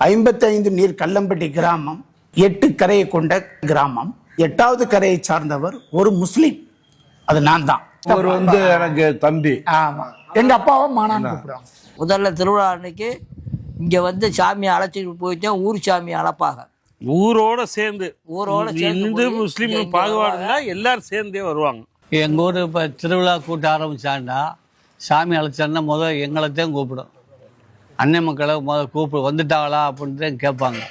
55 நீர் கல்லம்பட்டி கிராமம் 8 கரையை கொண்ட கிராமம். 8வது கரையை சார்ந்தவர் ஒரு முஸ்லீம். அது நான் தான். அவர் எனக்கு தம்பி. ஆமா, எங்க அப்பாவை மானான்னு கூப்பிடுவாங்க. முதல்ல திருவிழா அன்னைக்கு இங்க சாமியை அழைச்சிட்டு போயிட்டேன். ஊர் சாமியை அழைப்பாங்க. ஊரோட சேர்ந்து இந்து முஸ்லீம் பாகுபாடுல எல்லாரும் சேர்ந்தே வருவாங்க. எங்கள் ஊர் இப்போ திருவிழா கூட்ட ஆரம்பிச்சாண்டா சாமி அழைச்சாண்டா முதல் எங்களைத்தான் கூப்பிடும். அன்னை மக்களை கூப்பிடு வந்துட்டாங்களா அப்படின்னு தான் கேட்பாங்க.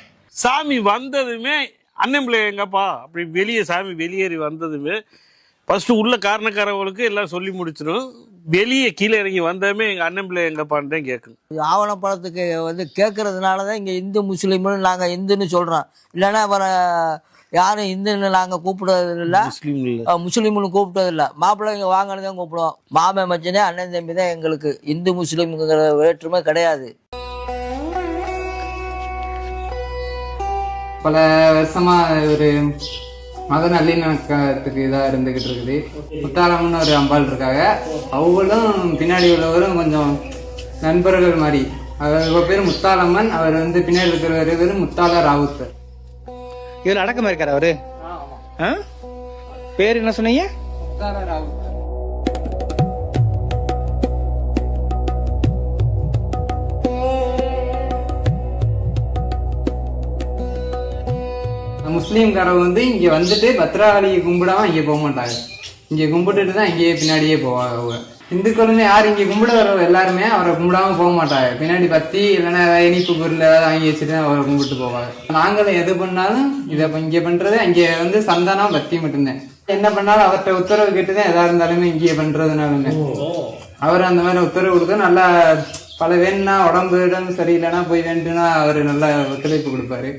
சாமி வந்ததுமே அண்ணன் பிள்ளை எங்கப்பா அப்படி வெளியே சாமி வெளியேறி வந்ததுமே ஃபர்ஸ்ட் உள்ள காரணக்காரவங்களுக்கு எல்லாம் சொல்லி முடிச்சிடும். வெளியே கீழே இறங்கி வந்ததுமே எங்கள் அண்ணன் பிள்ளை எங்கப்பான்னு தான் கேட்கும். ஆவணப்படத்துக்கு கேட்கறதுனால தான் இங்கே இந்து முஸ்லீம்னு நாங்கள் இந்துன்னு சொல்கிறோம். இல்லைன்னா அவரை யாரும் இந்துன்னு நாங்கள் கூப்பிடுறது இல்லை, முஸ்லீம்னு கூப்பிட்டது இல்லை. மாப்பிள்ளை இங்கே வாங்கினு தான் கூப்பிடுவோம். மாமே மச்சனே அண்ணன் தம்பி தான் எங்களுக்கு. இந்து முஸ்லீம்ங்கிற வேற்றுமை கிடையாது. பல வருஷமா ஒரு மத நல்லிணக்கத்துக்கு இதாக இருந்துகிட்டு இருக்குது. முத்தாலம்னு ஒரு அம்பாள் இருக்காங்க. அவங்களும் பின்னாடி உள்ளவரும் கொஞ்சம் நண்பர்கள் மாதிரி. அவர் பேர் முத்தாலம்மன். அவர் பின்னாடி இருக்கிறவர் பேர் முத்தால ராவுத்தர். இவர் அடக்கமா இருக்காரு அவரு. பேர் என்ன சொன்னீங்க? முத்தால ராவுத்தர். முஸ்லீம்காரங்க இங்க வந்துட்டு பத்ராவளியை கும்பிடாம இங்க போக மாட்டாங்க. இங்க கும்பிட்டுட்டு தான் இங்கேயே பின்னாடியே போவாங்க. அவங்க இந்துக்களுமே யார் இங்க கும்பிட வர எல்லாருமே அவரை கும்பிடாம போக மாட்டாங்க. பின்னாடி பத்தி இல்லைன்னா இனிப்பு பொருள் ஏதாவது வாங்கி வச்சுட்டு அவரை கும்பிட்டு போவாங்க. நாங்களும் எது பண்ணாலும் இதை இங்க பண்றது அங்க சந்தானம் பத்தி மட்டும்தான். என்ன பண்ணாலும் அவர்கிட்ட உத்தரவு கேட்டுதான் எதா இருந்தாலுமே இங்கே பண்றதுனாலுமே அவர் அந்த மாதிரி உத்தரவு கொடுத்தா நல்லா பல வேணும்னா உடம்பு சரியில்லைன்னா போய் வேண்டுனா அவரு நல்லா ஒத்துழைப்பு கொடுப்பாரு.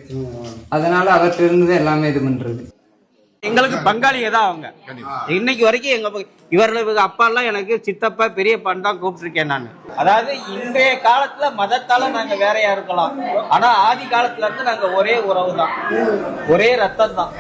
அதனால அவர்கிட்ட இருந்து எல்லாமே இது பண்றது. எங்களுக்கு பங்காளிங்க தான் அவங்க. இன்னைக்கு வரைக்கும் இவர்களுக்கு அப்பா எல்லாம் எனக்கு சித்தப்பா பெரியப்பான்னு தான் கூப்பிட்டுருக்கேன் நான். அதாவது இன்றைய காலத்துல மதத்தால நாங்க வேறையா இருக்கலாம், ஆனா ஆதி காலத்துல இருந்து நாங்க ஒரே உறவு தான், ஒரே ரத்தம் தான்.